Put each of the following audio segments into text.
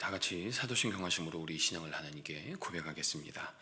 다 같이 사도신 경화심으로 우리 신앙을 하나님께 고백하겠습니다.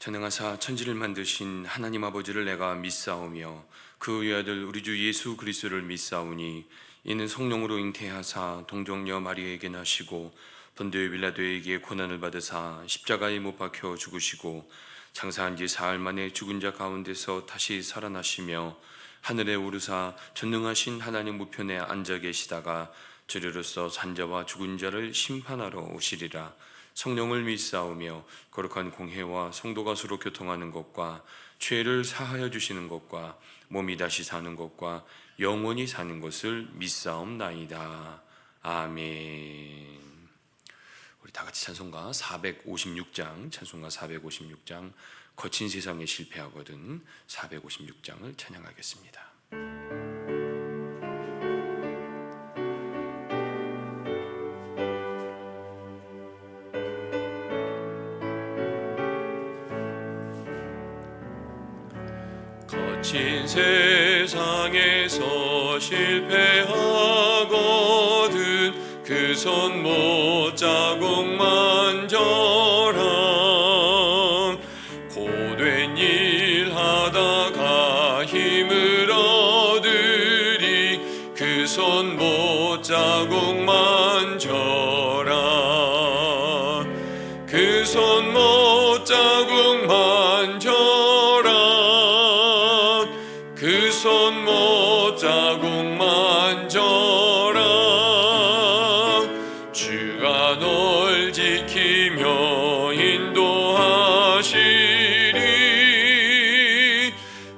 전능하사 천지를 만드신 하나님 아버지를 내가 믿사오며 그 외아들 우리 주 예수 그리스도를 믿사오니 이는 성령으로 잉태하사 동정녀 마리아에게 나시고 본디오 빌라도에게 고난을 받으사 십자가에 못 박혀 죽으시고 장사한 지 사흘 만에 죽은 자 가운데서 다시 살아나시며 하늘에 오르사 전능하신 하나님 우편에 앉아 계시다가 저리로서 산자와 죽은 자를 심판하러 오시리라. 성령을 믿사오며 거룩한 공회와 성도가 서로 교통하는 것과 죄를 사하여 주시는 것과 몸이 다시 사는 것과 영원히 사는 것을 믿사옵나이다. 아멘. 우리 다 같이 찬송가 456장 거친 세상에 실패하거든 456장을 찬양하겠습니다. 거친 세상에서 실패하거든 그 손 못자국만 저람 고된 일 하다가 힘을 얻으리 그 손 못자국만 저람 그 손 못자국만 저람 그 손 못자국만 저람 주가 널 지키며 인도하시리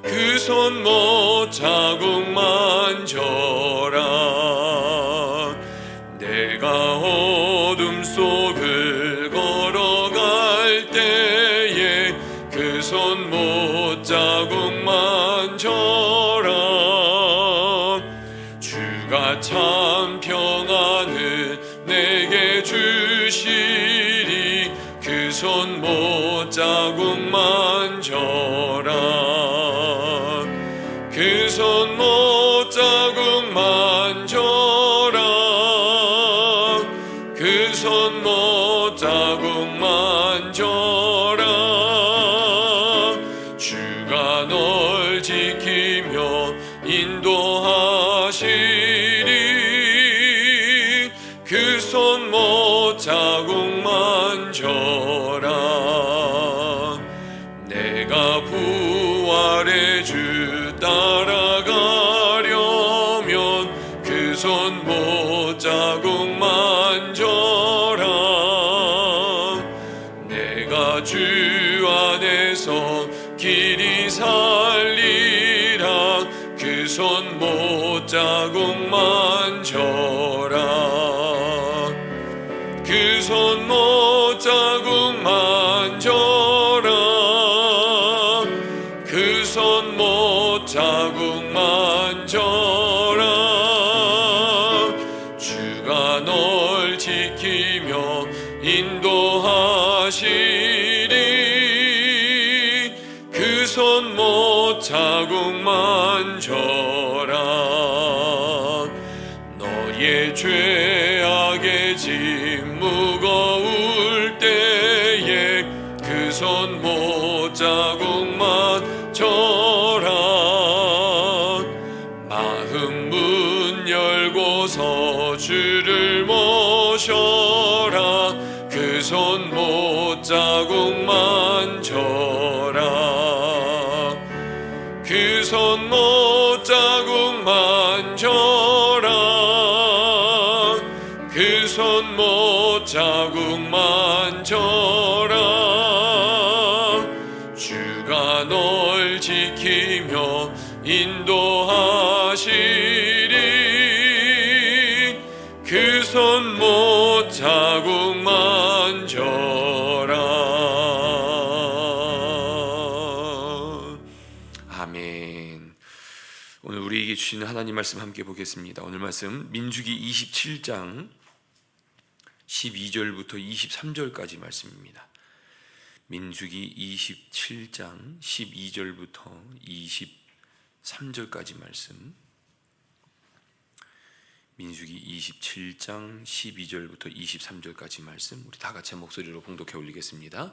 그 손 못자국만 저람 내가 어둠 속을 걸어갈 때에 그 손 못자국만 저람 주가 참 평안을 내게 주시리 그 손 못자국만 저람 그 손 못자국만 저람 그 손 못자국만 저람 주가 널 지키며 인도하시리 그 손 못자국만 저람 내가 부활의 주 따라가려면 그 손 못자국만 저람 내가 주 안에서 길이 살리라 그 손 못자국만 저람 그 손 못자국만 저람 그 손 못자국만 저람 주가 널 지키며 인도하시리 그 손 못자국만 저람 너의 죄악의 짐 무거울 때에 그 손 못자국만 저람 마음 문 열고서 주를 모셔라 그 손 못자국만 저람 그 손 못자국만 저람 그 손 못자국만 저람 주가 널 지키며 인도하시리 그 손 못자국만 저람. 아멘. 오늘 우리에게 주시는 하나님 말씀 함께 보겠습니다. 오늘 말씀 민수기 27장 12절부터 23절까지 말씀입니다. 민수기 27장 12절부터 23절까지 말씀. 민수기 27장 12절부터 23절까지 말씀 우리 다 같이 목소리로 봉독해 올리겠습니다.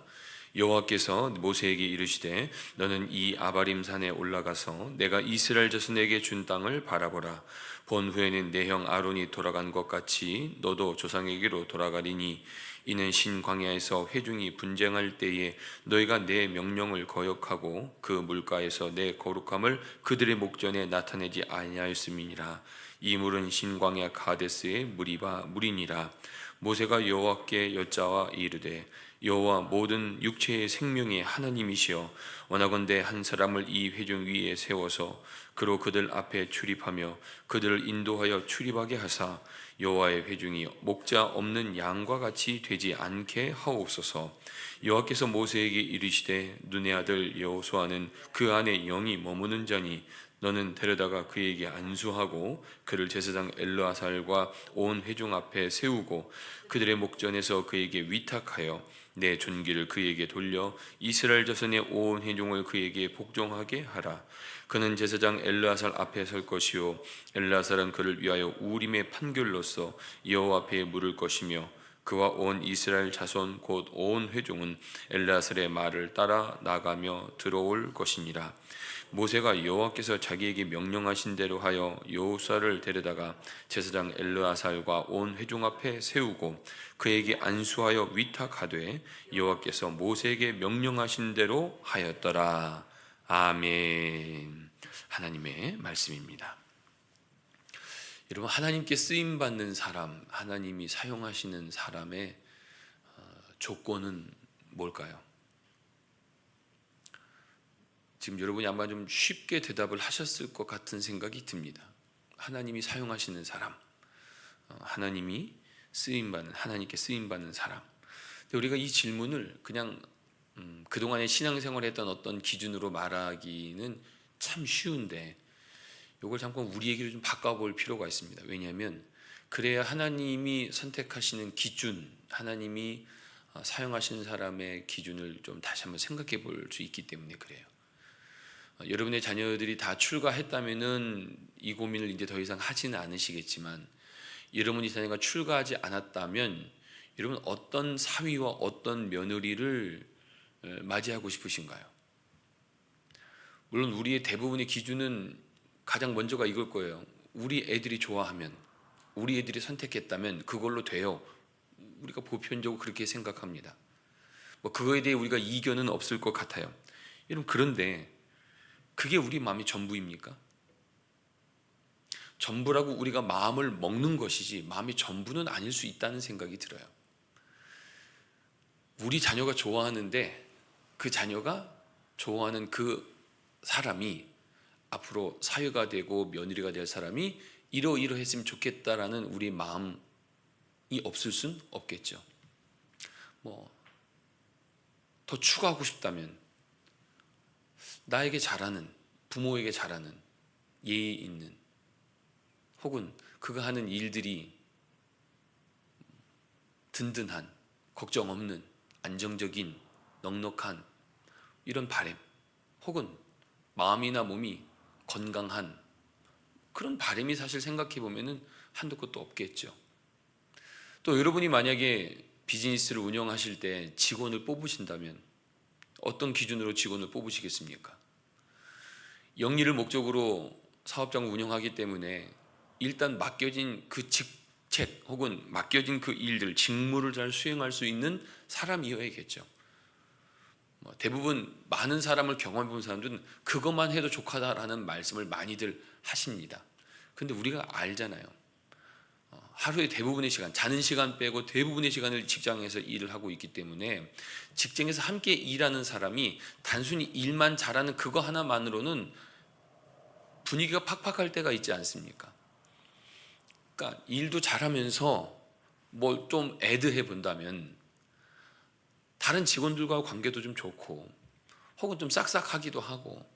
여호와께서 모세에게 이르시되 너는 이 아바림 산에 올라가서 내가 이스라엘 자손에게 준 땅을 바라보라. 본 후에는 내 형 아론이 돌아간 것 같이 너도 조상에게로 돌아가리니 이는 신광야에서 회중이 분쟁할 때에 너희가 내 명령을 거역하고 그 물가에서 내 거룩함을 그들의 목전에 나타내지 아니하였음이니라. 이 물은 신광야 가데스의 물이니라. 모세가 여호와께 여짜와 이르되 여호와 모든 육체의 생명의 하나님이시여 원하건대 한 사람을 이 회중 위에 세워서 그로 그들 앞에 출입하며 그들을 인도하여 출입하게 하사 여호와의 회중이 목자 없는 양과 같이 되지 않게 하옵소서. 여호와께서 모세에게 이르시되 눈의 아들 여호수아는 그 안에 영이 머무는 자니 너는 데려다가 그에게 안수하고 그를 제사장 엘르아살과 온 회중 앞에 세우고 그들의 목전에서 그에게 위탁하여 내 존귀를 그에게 돌려 이스라엘 자손의 온 회중을 그에게 복종하게 하라. 그는 제사장 엘르아살 앞에 설 것이요 엘르아살은 그를 위하여 우림의 판결로서 여호와 앞에 물을 것이며 그와 온 이스라엘 자손 곧 온 회중은 엘르아살의 말을 따라 나가며 들어올 것이니라. 모세가 여호와께서 자기에게 명령하신 대로 하여 여호수아를 데려다가 제사장 엘르아살과 온 회중 앞에 세우고 그에게 안수하여 위탁하되 여호와께서 모세에게 명령하신 대로 하였더라. 아멘. 하나님의 말씀입니다. 여러분, 하나님께 쓰임 받는 사람, 하나님이 사용하시는 사람의 조건은 뭘까요? 지금 여러분이 아마 좀 쉽게 대답을 하셨을 것 같은 생각이 듭니다. 하나님이 사용하시는 사람, 하나님이 쓰임받는, 하나님께 쓰임받는 사람. 근데 우리가 이 질문을 그냥 그동안의 신앙생활을 했던 어떤 기준으로 말하기는 참 쉬운데 이걸 잠깐 우리 얘기를 좀 바꿔볼 필요가 있습니다. 왜냐하면 그래야 하나님이 선택하시는 기준, 하나님이 사용하시는 사람의 기준을 좀 다시 한번 생각해 볼 수 있기 때문에 그래요. 여러분의 자녀들이 다 출가했다면은 이 고민을 이제 더 이상 하지는 않으시겠지만 여러분의 자녀가 출가하지 않았다면 여러분 어떤 사위와 어떤 며느리를 맞이하고 싶으신가요? 물론 우리의 대부분의 기준은 가장 먼저가 이걸 거예요. 우리 애들이 좋아하면, 우리 애들이 선택했다면 그걸로 돼요. 우리가 보편적으로 그렇게 생각합니다. 뭐 그거에 대해 우리가 이견은 없을 것 같아요. 여러분, 그런데 그게 우리 마음의 전부입니까? 전부라고 우리가 마음을 먹는 것이지 마음의 전부는 아닐 수 있다는 생각이 들어요. 우리 자녀가 좋아하는데 그 자녀가 좋아하는 그 사람이 앞으로 사회가 되고 며느리가 될 사람이 이러이러했으면 좋겠다라는 우리 마음이 없을 순 없겠죠. 더 추가하고 싶다면 나에게 잘하는, 부모에게 잘하는, 예의 있는, 혹은 그가 하는 일들이 든든한, 걱정 없는, 안정적인, 넉넉한 이런 바람, 혹은 마음이나 몸이 건강한 그런 바람이 사실 생각해 보면은 한도 끝도 없겠죠. 또 여러분이 만약에 비즈니스를 운영하실 때 직원을 뽑으신다면 어떤 기준으로 직원을 뽑으시겠습니까? 영리를 목적으로 사업장을 운영하기 때문에 일단 맡겨진 그 직책 혹은 맡겨진 그 일들, 직무를 잘 수행할 수 있는 사람이어야겠죠. 대부분 많은 사람을 경험해 본 사람들은 그것만 해도 족하다라는 말씀을 많이들 하십니다. 근데 우리가 알잖아요. 하루의 대부분의 시간, 자는 시간 빼고 대부분의 시간을 직장에서 일을 하고 있기 때문에 직장에서 함께 일하는 사람이 단순히 일만 잘하는 그거 하나만으로는 분위기가 팍팍할 때가 있지 않습니까? 그러니까 일도 잘하면서 뭘 좀 애드해 본다면 다른 직원들과 관계도 좀 좋고 혹은 좀 싹싹하기도 하고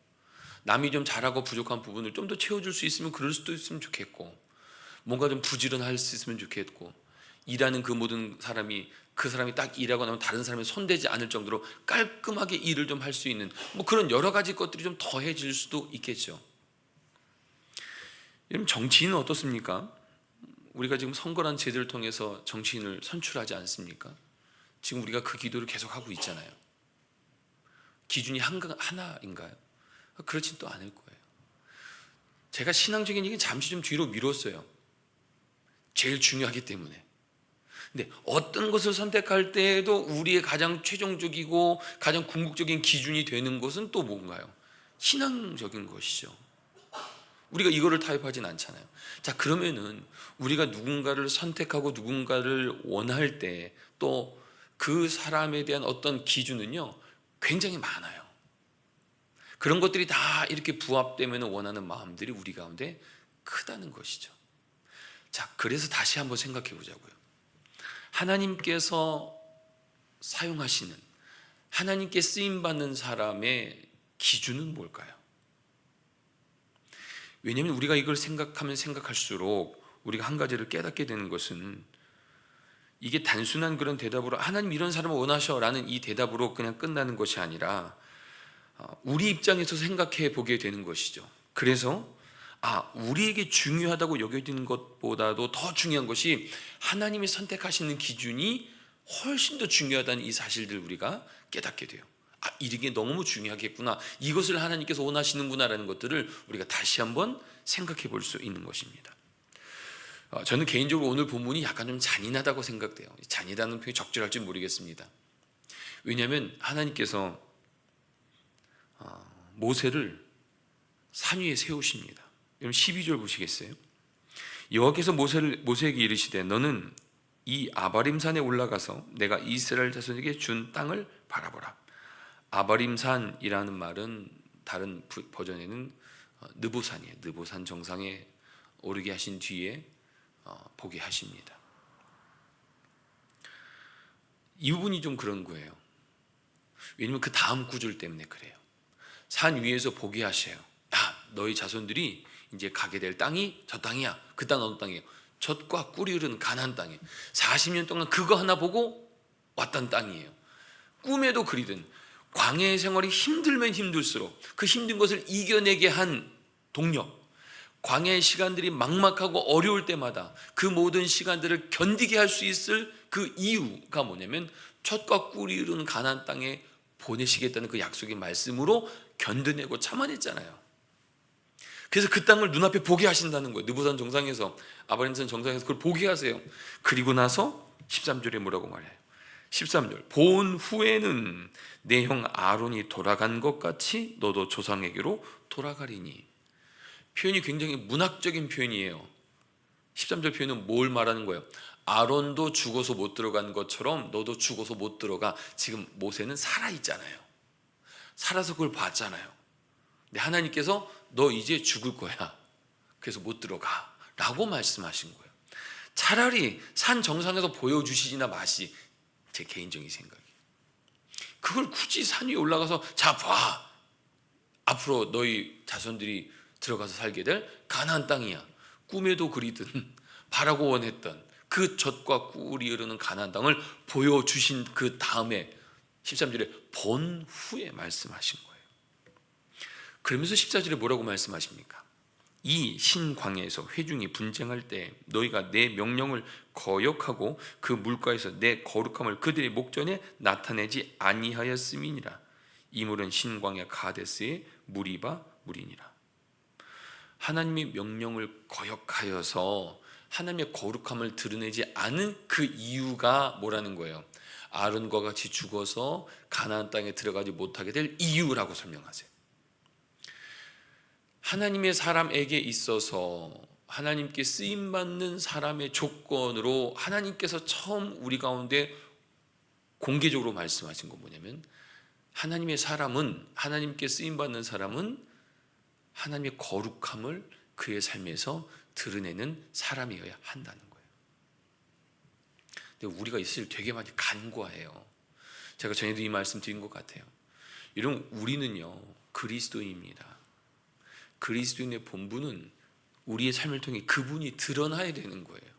남이 좀 잘하고 부족한 부분을 좀 더 채워줄 수 있으면 그럴 수도 있으면 좋겠고 뭔가 좀 부지런할 수 있으면 좋겠고 일하는 그 모든 사람이 그 사람이 딱 일하고 나면 다른 사람이 손대지 않을 정도로 깔끔하게 일을 좀 할 수 있는 그런 여러 가지 것들이 좀 더해질 수도 있겠죠. 여러분, 정치인은 어떻습니까? 우리가 지금 선거란 제도를 통해서 정치인을 선출하지 않습니까? 지금 우리가 그 기도를 계속하고 있잖아요. 기준이 하나인가요? 그렇진 또 않을 거예요. 제가 신앙적인 얘기는 잠시 좀 뒤로 미뤘어요. 제일 중요하기 때문에. 근데 어떤 것을 선택할 때에도 우리의 가장 최종적이고 가장 궁극적인 기준이 되는 것은 또 뭔가요? 신앙적인 것이죠. 우리가 이거를 타협하진 않잖아요. 자, 그러면은 우리가 누군가를 선택하고 누군가를 원할 때 또 그 사람에 대한 어떤 기준은요 굉장히 많아요. 그런 것들이 다 이렇게 부합되면 원하는 마음들이 우리 가운데 크다는 것이죠. 자, 그래서 다시 한번 생각해 보자고요. 하나님께서 사용하시는, 하나님께 쓰임받는 사람의 기준은 뭘까요? 왜냐하면 우리가 이걸 생각하면 생각할수록 우리가 한 가지를 깨닫게 되는 것은 이게 단순한 그런 대답으로 하나님 이런 사람을 원하셔 라는 이 대답으로 그냥 끝나는 것이 아니라 우리 입장에서 생각해 보게 되는 것이죠. 그래서 우리에게 중요하다고 여겨지는 것보다도 더 중요한 것이 하나님이 선택하시는 기준이 훨씬 더 중요하다는 이 사실들을 우리가 깨닫게 돼요. 이게 너무 중요하겠구나, 이것을 하나님께서 원하시는구나라는 것들을 우리가 다시 한번 생각해 볼 수 있는 것입니다. 저는 개인적으로 오늘 본문이 약간 좀 잔인하다고 생각돼요. 잔인하다는 표현이 적절할지 모르겠습니다. 왜냐하면 하나님께서 모세를 산 위에 세우십니다. 여러분 12절 보시겠어요? 여호와께서 모세에게 이르시되 너는 이 아바림산에 올라가서 내가 이스라엘 자손에게 준 땅을 바라보라. 아바림산이라는 말은 다른 버전에는 느보산이에요. 느보산 정상에 오르게 하신 뒤에 보게 하십니다. 이 부분이 좀 그런 거예요. 왜냐면 그 다음 구절 때문에 그래요. 산 위에서 보게 하셔요. 너희 자손들이 이제 가게 될 땅이 저 땅이야. 그 땅 어느 땅이에요? 젖과 꿀이 흐르는 가나안 땅이에요. 40년 동안 그거 하나 보고 왔던 땅이에요. 꿈에도 그리든 광야의 생활이 힘들면 힘들수록 그 힘든 것을 이겨내게 한 동력, 광야의 시간들이 막막하고 어려울 때마다 그 모든 시간들을 견디게 할 수 있을 그 이유가 뭐냐면 젖과 꿀이 흐르는 가나안 땅에 보내시겠다는 그 약속의 말씀으로 견뎌내고 참아냈잖아요. 그래서 그 땅을 눈앞에 보게 하신다는 거예요. 느보산 정상에서, 아바림산 정상에서 그걸 보게 하세요. 그리고 나서 13절에 뭐라고 말해요? 13절, 본 후에는 내 형 아론이 돌아간 것 같이 너도 조상에게로 돌아가리니. 표현이 굉장히 문학적인 표현이에요. 13절 표현은 뭘 말하는 거예요? 아론도 죽어서 못 들어간 것처럼 너도 죽어서 못 들어가. 지금 모세는 살아있잖아요. 살아서 그걸 봤잖아요. 근데 하나님께서 너 이제 죽을 거야, 그래서 못 들어가 라고 말씀하신 거예요. 차라리 산 정상에서 보여주시지나 마시. 제 개인적인 생각이에요. 그걸 굳이 산 위에 올라가서 자 봐, 앞으로 너희 자손들이 들어가서 살게 될 가나안 땅이야. 꿈에도 그리든 바라고 원했던 그 젖과 꿀이 흐르는 가나안 땅을 보여주신 그 다음에 13절에 본 후에 말씀하신 거예요. 그러면서 14절에 뭐라고 말씀하십니까? 이 신광야에서 회중이 분쟁할 때 너희가 내 명령을 거역하고 그 물가에서 내 거룩함을 그들의 목전에 나타내지 아니하였음이니라. 이 물은 신광야 가데스의 무리바 물이니라. 하나님의 명령을 거역하여서 하나님의 거룩함을 드러내지 않은 그 이유가 뭐라는 거예요? 아론과 같이 죽어서 가나안 땅에 들어가지 못하게 될 이유라고 설명하세요. 하나님의 사람에게 있어서 하나님께 쓰임받는 사람의 조건으로 하나님께서 처음 우리 가운데 공개적으로 말씀하신 건 뭐냐면, 하나님의 사람은, 하나님께 쓰임받는 사람은 하나님의 거룩함을 그의 삶에서 드러내는 사람이어야 한다는 거예요. 근데 우리가 이 사실 되게 많이 간과해요. 제가 전에도 이 말씀 드린 것 같아요. 여러분, 우리는요 그리스도인입니다. 그리스도인의 본분은 우리의 삶을 통해 그분이 드러나야 되는 거예요.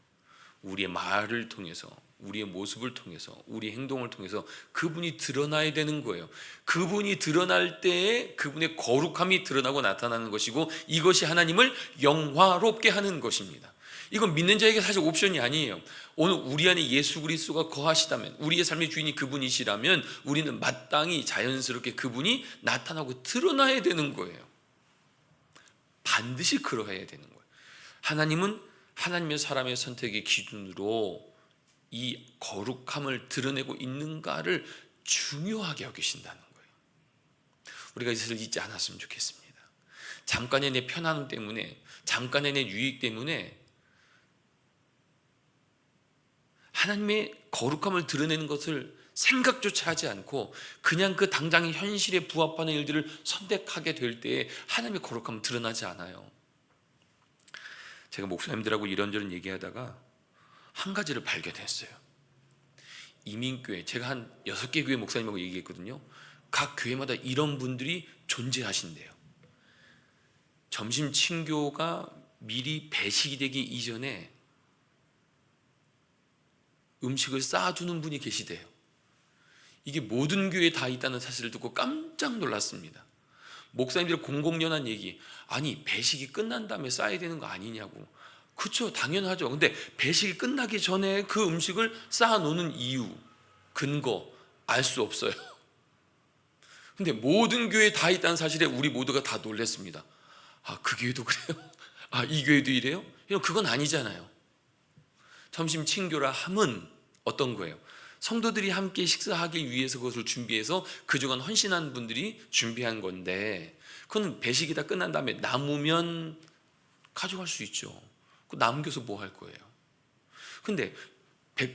우리의 말을 통해서, 우리의 모습을 통해서, 우리의 행동을 통해서 그분이 드러나야 되는 거예요. 그분이 드러날 때에 그분의 거룩함이 드러나고 나타나는 것이고, 이것이 하나님을 영화롭게 하는 것입니다. 이건 믿는 자에게 사실 옵션이 아니에요. 오늘 우리 안에 예수 그리스도가 거하시다면, 우리의 삶의 주인이 그분이시라면 우리는 마땅히 자연스럽게 그분이 나타나고 드러나야 되는 거예요. 반드시 그러해야 되는 거예요. 하나님은 하나님의 사람의 선택의 기준으로 이 거룩함을 드러내고 있는가를 중요하게 여기신다는 거예요. 우리가 이것을 잊지 않았으면 좋겠습니다. 잠깐의 내 편안함 때문에, 잠깐의 내 유익 때문에 하나님의 거룩함을 드러내는 것을 생각조차 하지 않고 그냥 그 당장의 현실에 부합하는 일들을 선택하게 될 때에 하나님의 거룩함은 드러나지 않아요. 제가 목사님들하고 이런저런 얘기하다가 한 가지를 발견했어요. 이민교회, 제가 한 6개 교회 목사님하고 얘기했거든요. 각 교회마다 이런 분들이 존재하신대요. 점심 친교가 미리 배식이 되기 이전에 음식을 쌓아두는 분이 계시대요. 이게 모든 교회에 다 있다는 사실을 듣고 깜짝 놀랐습니다. 목사님들 공공연한 얘기, 아니 배식이 끝난 다음에 쌓아야 되는 거 아니냐고. 그렇죠, 당연하죠. 근데 배식이 끝나기 전에 그 음식을 쌓아놓는 이유, 근거 알 수 없어요. 근데 모든 교회에 다 있다는 사실에 우리 모두가 다 놀랐습니다. 아, 그 교회도 그래요? 아, 이 교회도 이래요? 그건 아니잖아요. 점심 친교라 함은 어떤 거예요? 성도들이 함께 식사하기 위해서 그것을 준비해서 그동안 헌신한 분들이 준비한 건데, 그건 배식이 다 끝난 다음에 남으면 가져갈 수 있죠. 그 남겨서 뭐 할 거예요? 근데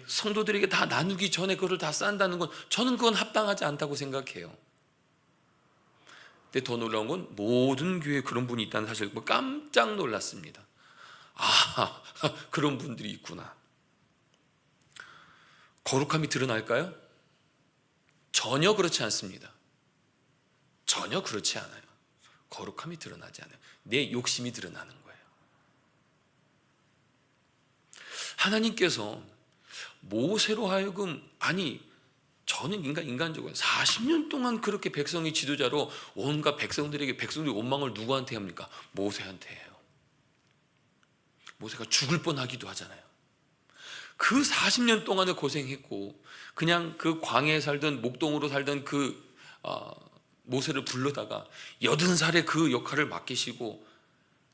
성도들에게 다 나누기 전에 그걸 다 싼다는 건 저는 그건 합당하지 않다고 생각해요. 근데 더 놀라운 건 모든 교회에 그런 분이 있다는 사실을 보고 깜짝 놀랐습니다. 아, 그런 분들이 있구나. 거룩함이 드러날까요? 전혀 그렇지 않습니다. 전혀 그렇지 않아요. 거룩함이 드러나지 않아요. 내 욕심이 드러나는 거예요. 하나님께서 모세로 하여금, 아니 저는 인간적으로 40년 동안 그렇게 백성의 지도자로 온갖 백성들에게, 백성들의 원망을 누구한테 합니까? 모세한테 해요. 모세가 죽을 뻔하기도 하잖아요. 그 40년 동안을 고생했고 그냥 그 광야에 살던, 목동으로 살던 그 모세를 불러다가 80살에 그 역할을 맡기시고,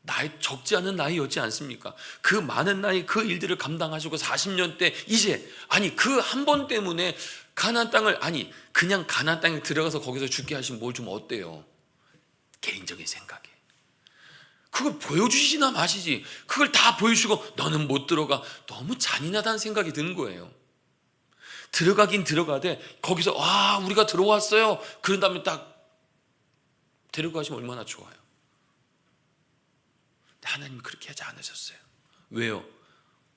나이 적지 않은 나이였지 않습니까? 그 많은 나이 그 일들을 감당하시고 40년 때 이제, 아니 그 한 번 때문에 가나안 땅을, 아니 그냥 가나안 땅에 들어가서 거기서 죽게 하시면 뭘 좀 어때요? 개인적인 생각에 그걸 보여주시나 마시지, 그걸 다 보여주시고 너는 못 들어가, 너무 잔인하다는 생각이 드는 거예요. 들어가긴 들어가되 거기서 와 우리가 들어왔어요 그런 다음에 딱 데려가시면 얼마나 좋아요. 하나님은 그렇게 하지 않으셨어요. 왜요?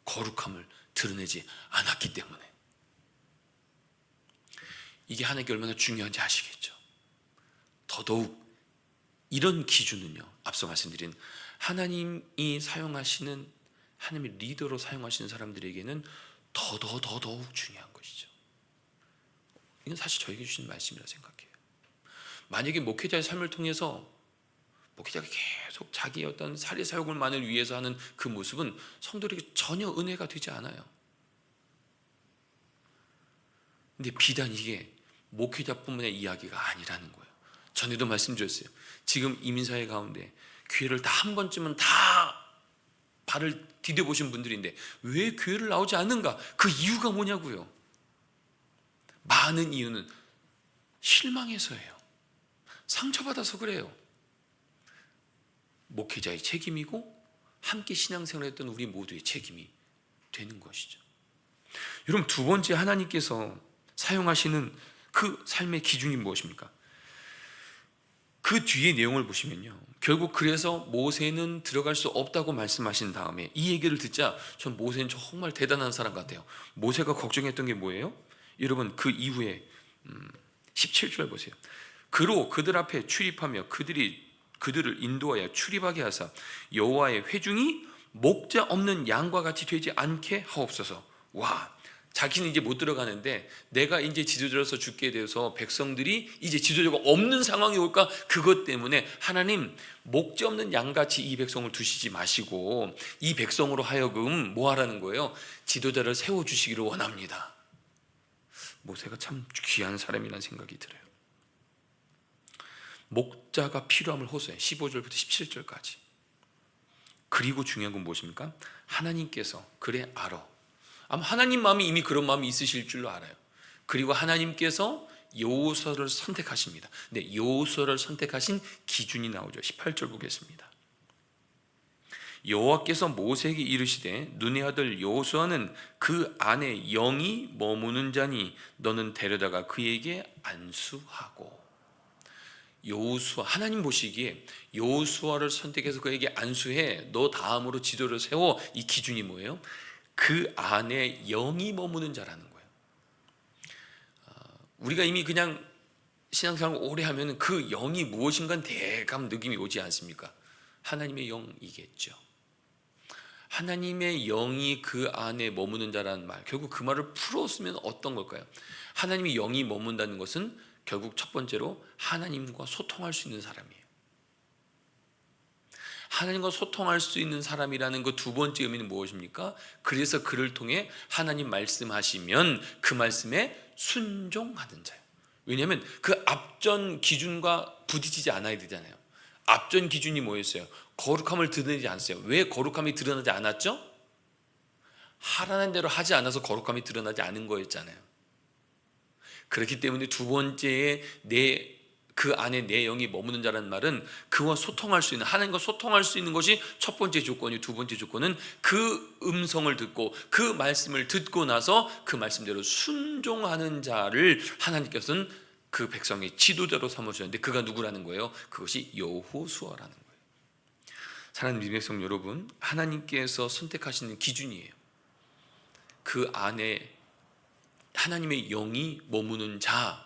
거룩함을 드러내지 않았기 때문에. 이게 하나님께 얼마나 중요한지 아시겠죠? 더더욱 이런 기준은요, 앞서 말씀드린 하나님이 사용하시는, 하나님의 리더로 사용하시는 사람들에게는 더더욱 중요한 것이죠. 이건 사실 저에게 주신 말씀이라 생각해요. 만약에 목회자의 삶을 통해서 목회자가 계속 자기의 어떤 사리사욕을만을 위해서 하는 그 모습은 성도들에게 전혀 은혜가 되지 않아요. 근데 비단 이게 목회자뿐만의 이야기가 아니라는 거예요. 전에도 말씀드렸어요. 지금 이민사회 가운데 교회를 다 한 번쯤은 다 발을 디뎌보신 분들인데 왜 교회를 나오지 않는가? 그 이유가 뭐냐고요. 많은 이유는 실망해서예요. 상처받아서 그래요. 목회자의 책임이고 함께 신앙생활을 했던 우리 모두의 책임이 되는 것이죠. 여러분, 두 번째 하나님께서 사용하시는 그 삶의 기준이 무엇입니까? 그 뒤의 내용을 보시면요, 결국 그래서 모세는 들어갈 수 없다고 말씀하신 다음에 이 얘기를 듣자 전 모세는 정말 대단한 사람 같아요. 모세가 걱정했던 게 뭐예요? 여러분, 그 이후에 17절 보세요. 그로 그들 앞에 출입하며 그들을 인도하여 출입하게 하사 여호와의 회중이 목자 없는 양과 같이 되지 않게 하옵소서. 와, 자기는 이제 못 들어가는데 내가 이제 지도자로서 죽게 되어서 백성들이 이제 지도자가 없는 상황이 올까? 그것 때문에 하나님 목재 없는 양같이 이 백성을 두시지 마시고 이 백성으로 하여금 뭐 하라는 거예요? 지도자를 세워주시기를 원합니다. 모세가 참 귀한 사람이라는 생각이 들어요. 목자가 필요함을 호소해. 15절부터 17절까지. 그리고 중요한 건 무엇입니까? 하나님께서 그래 알아. 아마 하나님 마음이 이미 그런 마음이 있으실 줄로 알아요. 그리고 하나님께서 여호수아를 선택하십니다. 근데 여호수아를 선택하신 기준이 나오죠. 18절 보겠습니다. 여호와께서 모세에게 이르시되 눈의 아들 여호수아는 그 안에 영이 머무는 자니 너는 데려다가 그에게 안수하고. 여호수아, 하나님 보시기에 여호수아를 선택해서 그에게 안수해. 너 다음으로 지도를 세워. 이 기준이 뭐예요? 그 안에 영이 머무는 자라는 거예요. 우리가 이미 그냥 신앙생활을 오래 하면 그 영이 무엇인가 대감 느낌이 오지 않습니까? 하나님의 영이겠죠. 하나님의 영이 그 안에 머무는 자라는 말, 결국 그 말을 풀었으면 어떤 걸까요? 하나님의 영이 머문다는 것은 결국 첫 번째로 하나님과 소통할 수 있는 사람이에요. 하나님과 소통할 수 있는 사람이라는 그 두 번째 의미는 무엇입니까? 그래서 그를 통해 하나님 말씀하시면 그 말씀에 순종하는 자예요. 왜냐하면 그 앞전 기준과 부딪히지 않아야 되잖아요. 앞전 기준이 뭐였어요? 거룩함을 드러내지 않았어요. 왜 거룩함이 드러나지 않았죠? 하라는 대로 하지 않아서 거룩함이 드러나지 않은 거였잖아요. 그렇기 때문에 두 번째에 그 안에 내 영이 머무는 자라는 말은 그와 소통할 수 있는, 하나님과 소통할 수 있는 것이 첫 번째 조건이고, 두 번째 조건은 그 음성을 듣고 그 말씀을 듣고 나서 그 말씀대로 순종하는 자를 하나님께서는 그 백성의 지도자로 삼으셨는데 그가 누구라는 거예요? 그것이 여호수아라는 거예요. 사랑하는 믿음의 백성 여러분, 하나님께서 선택하시는 기준이에요. 그 안에 하나님의 영이 머무는 자.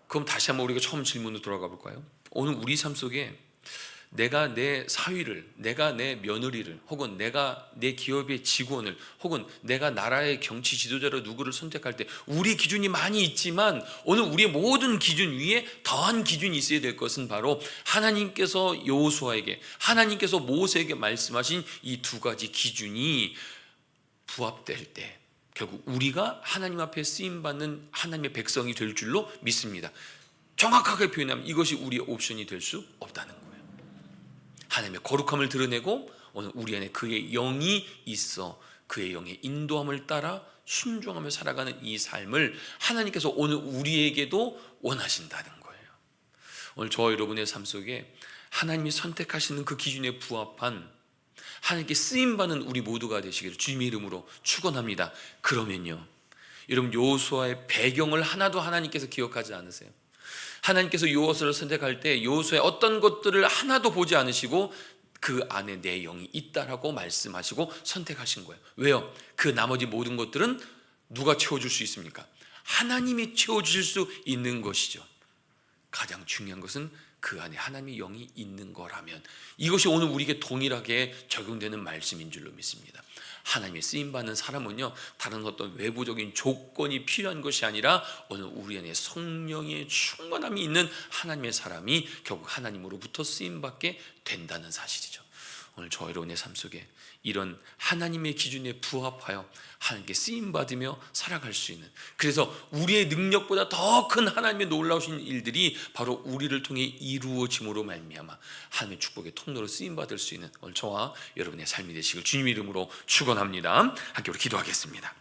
그럼 다시 한번 우리가 처음 질문으로 돌아가 볼까요? 오늘 우리 삶 속에 내가 내 사위를, 내가 내 며느리를, 혹은 내가 내 기업의 직원을, 혹은 내가 나라의 정치 지도자로 누구를 선택할 때 우리 기준이 많이 있지만 오늘 우리의 모든 기준 위에 더한 기준이 있어야 될 것은 바로 하나님께서 여호수아에게, 하나님께서 모세에게 말씀하신 이 두 가지 기준이 부합될 때 결국 우리가 하나님 앞에 쓰임받는 하나님의 백성이 될 줄로 믿습니다. 정확하게 표현하면 이것이 우리의 옵션이 될 수 없다는 거예요. 하나님의 거룩함을 드러내고 오늘 우리 안에 그의 영이 있어 그의 영의 인도함을 따라 순종하며 살아가는 이 삶을 하나님께서 오늘 우리에게도 원하신다는 거예요. 오늘 저와 여러분의 삶 속에 하나님이 선택하시는 그 기준에 부합한 하나님께 쓰임받는 우리 모두가 되시기를 주님의 이름으로 축원합니다. 그러면요, 여러분 여호수아의 배경을 하나도 하나님께서 기억하지 않으세요? 하나님께서 여호수아를 선택할 때 여호수아의 어떤 것들을 하나도 보지 않으시고 그 안에 내 영이 있다라고 말씀하시고 선택하신 거예요. 왜요? 그 나머지 모든 것들은 누가 채워줄 수 있습니까? 하나님이 채워주실 수 있는 것이죠. 가장 중요한 것은 그 안에 하나님의 영이 있는 거라면 이것이 오늘 우리에게 동일하게 적용되는 말씀인 줄로 믿습니다. 하나님의 쓰임받는 사람은요, 다른 어떤 외부적인 조건이 필요한 것이 아니라 오늘 우리 안에 성령의 충만함이 있는 하나님의 사람이 결국 하나님으로부터 쓰임받게 된다는 사실이죠. 오늘 저 여러분의 삶 속에 이런 하나님의 기준에 부합하여 하나님께 쓰임받으며 살아갈 수 있는, 그래서 우리의 능력보다 더 큰 하나님의 놀라우신 일들이 바로 우리를 통해 이루어짐으로 말미암아 하나님의 축복의 통로로 쓰임받을 수 있는 오늘 저와 여러분의 삶이 되시길 주님 이름으로 축원합니다. 함께 우리 기도하겠습니다.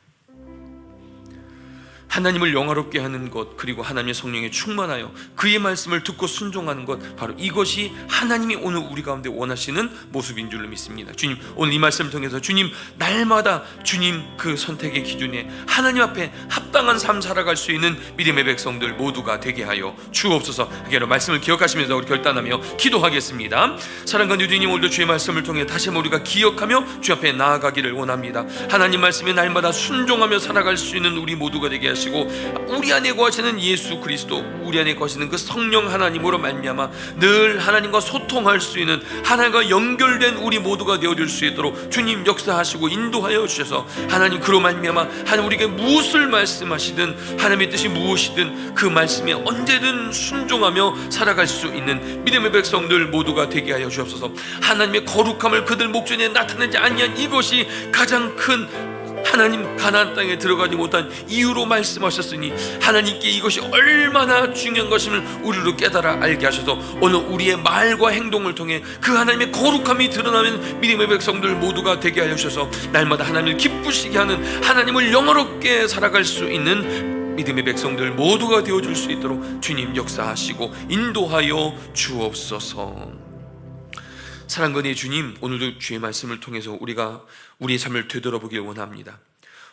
하나님을 영화롭게 하는 것, 그리고 하나님의 성령에 충만하여 그의 말씀을 듣고 순종하는 것, 바로 이것이 하나님이 오늘 우리 가운데 원하시는 모습인 줄로 믿습니다. 주님, 오늘 이 말씀을 통해서 주님 날마다 주님 그 선택의 기준에 하나님 앞에 합당한 삶 살아갈 수 있는 믿음의 백성들 모두가 되게 하여 주옵소서. 하기로 말씀을 기억하시면서 우리 결단하며 기도하겠습니다. 사랑하는 주님, 오늘도 주의 말씀을 통해 다시 한번 우리가 기억하며 주 앞에 나아가기를 원합니다. 하나님 말씀에 날마다 순종하며 살아갈 수 있는 우리 모두가 되게 하시고 주옵시고 우리 안에 거하시는 예수 그리스도, 우리 안에 거하시는 그 성령 하나님으로 말미암아 늘 하나님과 소통할 수 있는, 하나님과 연결된 우리 모두가 되어줄 수 있도록 주님 역사하시고 인도하여 주셔서 하나님 그로 말미암아 하나님 우리에게 무엇을 말씀하시든 하나님의 뜻이 무엇이든 그 말씀에 언제든 순종하며 살아갈 수 있는 믿음의 백성들 모두가 되게 하여 주옵소서. 하나님의 거룩함을 그들 목전에 나타내지 아니한 이것이 가장 큰 하나님 가나안 땅에 들어가지 못한 이유로 말씀하셨으니 하나님께 이것이 얼마나 중요한 것임을 우리로 깨달아 알게 하셔서 오늘 우리의 말과 행동을 통해 그 하나님의 거룩함이 드러나는 믿음의 백성들 모두가 되게 하여 주셔서 날마다 하나님을 기쁘시게 하는, 하나님을 영화롭게 살아갈 수 있는 믿음의 백성들 모두가 되어줄 수 있도록 주님 역사하시고 인도하여 주옵소서. 사랑건의 주님, 오늘도 주의 말씀을 통해서 우리가 우리의 삶을 되돌아보길 원합니다.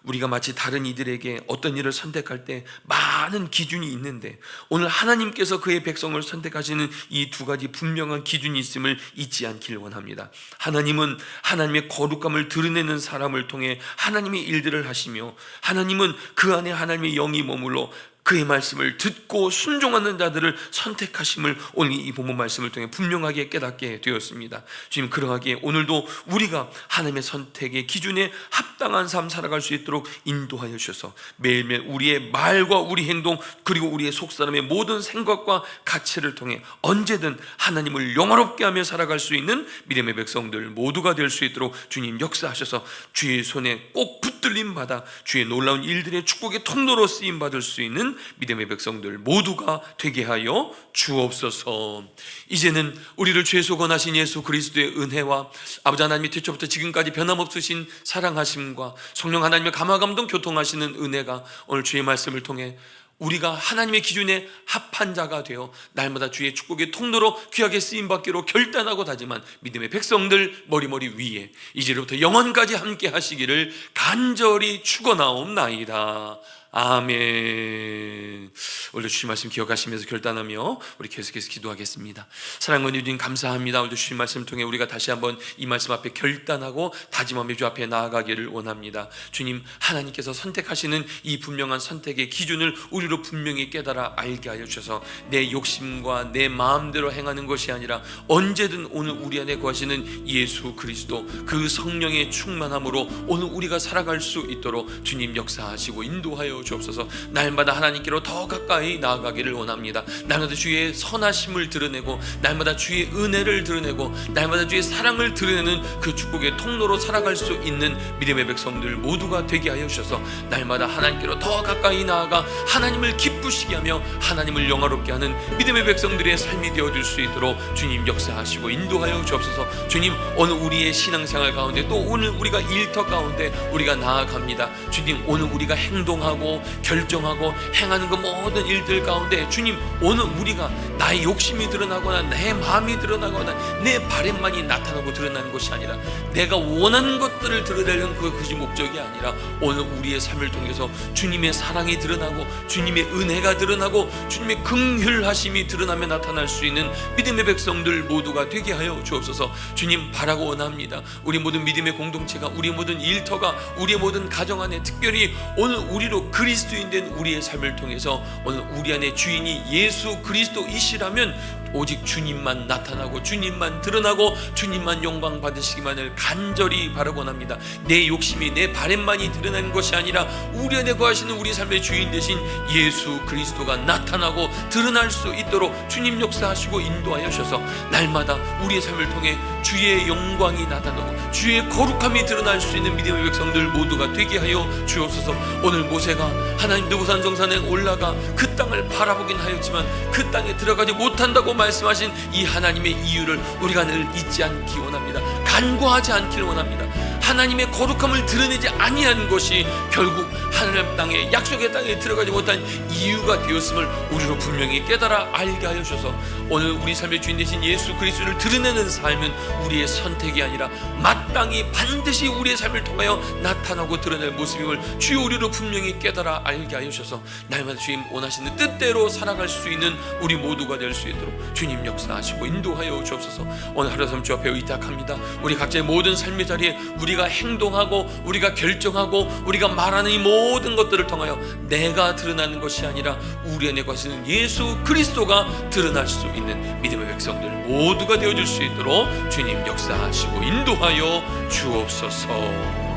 우리가 마치 다른 이들에게 어떤 일을 선택할 때 많은 기준이 있는데 오늘 하나님께서 그의 백성을 선택하시는 이 두 가지 분명한 기준이 있음을 잊지 않길 원합니다. 하나님은 하나님의 거룩함을 드러내는 사람을 통해 하나님의 일들을 하시며, 하나님은 그 안에 하나님의 영이 머물러 그의 말씀을 듣고 순종하는 자들을 선택하심을 오늘 이 본문 말씀을 통해 분명하게 깨닫게 되었습니다. 주님, 그러하기에 오늘도 우리가 하나님의 선택의 기준에 합당한 삶 살아갈 수 있도록 인도하여 주셔서 매일매일 우리의 말과 우리 행동 그리고 우리의 속사람의 모든 생각과 가치를 통해 언제든 하나님을 영화롭게 하며 살아갈 수 있는 믿음의 백성들 모두가 될 수 있도록 주님 역사하셔서 주의 손에 꼭 붙들림 받아 주의 놀라운 일들의 축복의 통로로 쓰임 받을 수 있는 믿음의 백성들 모두가 되게 하여 주옵소서. 이제는 우리를 죄소 권하신 예수 그리스도의 은혜와 아버지 하나님의 태초부터 지금까지 변함없으신 사랑하심과 성령 하나님의 감화감동 교통하시는 은혜가 오늘 주의 말씀을 통해 우리가 하나님의 기준에 합한 자가 되어 날마다 주의 축복의 통로로 귀하게 쓰임받기로 결단하고 다짐한 믿음의 백성들 머리머리 위에 이제로부터 영원까지 함께 하시기를 간절히 축원하옵나이다. 아멘. 오늘도 주신 말씀 기억하시면서 결단하며 우리 계속해서 기도하겠습니다. 사랑하는 주님 감사합니다. 오늘도 주신 말씀을 통해 우리가 다시 한번 이 말씀 앞에 결단하고 다짐하며 주 앞에 나아가기를 원합니다. 주님, 하나님께서 선택하시는 이 분명한 선택의 기준을 우리로 분명히 깨달아 알게 하여 주셔서 내 욕심과 내 마음대로 행하는 것이 아니라 언제든 오늘 우리 안에 거하시는 예수 그리스도 그 성령의 충만함으로 오늘 우리가 살아갈 수 있도록 주님 역사하시고 인도하여 주옵소서. 날마다 하나님께로 더 가까이 나아가기를 원합니다. 날마다 주의 선하심을 드러내고 날마다 주의 은혜를 드러내고 날마다 주의 사랑을 드러내는 그 축복의 통로로 살아갈 수 있는 믿음의 백성들 모두가 되게 하여 주셔서 날마다 하나님께로 더 가까이 나아가 하나님을 기쁘시게 하며 하나님을 영화롭게 하는 믿음의 백성들의 삶이 되어줄 수 있도록 주님 역사하시고 인도하여 주옵소서. 주님, 오늘 우리의 신앙생활 가운데 또 오늘 우리가 일터 가운데 우리가 나아갑니다. 주님, 오늘 우리가 행동하고 결정하고 행하는 그 모든 일들 가운데 주님, 오늘 우리가 나의 욕심이 드러나거나 내 마음이 드러나거나 내 바램만이 나타나고 드러나는 것이 아니라 내가 원하는 것들을 드러내는 그것이 목적이 아니라 오늘 우리의 삶을 통해서 주님의 사랑이 드러나고 주님의 은혜가 드러나고 주님의 긍휼하심이 드러나며 나타날 수 있는 믿음의 백성들 모두가 되게 하여 주옵소서. 주님, 바라고 원합니다. 우리 모든 믿음의 공동체가, 우리 모든 일터가, 우리 모든 가정 안에 특별히 오늘 우리로 그리스도인 된 우리의 삶을 통해서 오늘 우리 안에 주인이 예수 그리스도이시라면 오직 주님만 나타나고 주님만 드러나고 주님만 영광 받으시기만을 간절히 바라고 합니다. 내 욕심이 내 바램만이 드러나는 것이 아니라 우리 안에 거하시는 우리 삶의 주인 되신 예수 그리스도가 나타나고 드러날 수 있도록 주님 역사하시고 인도하여 주셔서 날마다 우리의 삶을 통해 주의 영광이 나타나고 주의 거룩함이 드러날 수 있는 믿음의 백성들 모두가 되게 하여 주옵소서. 오늘 모세가 하나님 느보산 정산에 올라가 그 땅을 바라보긴 하였지만 그 땅에 들어가지 못한다고 말씀하신 이 하나님의 이유를 우리가 늘 잊지 않기 원합니다. 간과하지 않기를 원합니다. 하나님의 거룩함을 드러내지 아니한 것이 결국 하나님 땅에, 약속의 땅에 들어가지 못한 이유가 되었음을 우리로 분명히 깨달아 알게 하여 주셔서 오늘 우리 삶의 주인 되신 예수 그리스도를 드러내는 삶은 우리의 선택이 아니라 마땅히 반드시 우리의 삶을 통하여 나타나고 드러낼 모습임을 주여 우리로 분명히 깨달아 알게 하여 주셔서 날마다 주님 원하시는 뜻대로 살아갈 수 있는 우리 모두가 될 수 있도록 주님 역사하시고 인도하여 주옵소서. 오늘 하루 삼 주 앞에 의탁합니다. 우리 각자의 모든 삶의 자리에 우리 우리가 행동하고 우리가 결정하고 우리가 말하는 이 모든 것들을 통하여 내가 드러나는 것이 아니라 우리 안에 거하시는 예수 그리스도가 드러날 수 있는 믿음의 백성들 모두가 되어줄 수 있도록 주님 역사하시고 인도하여 주옵소서.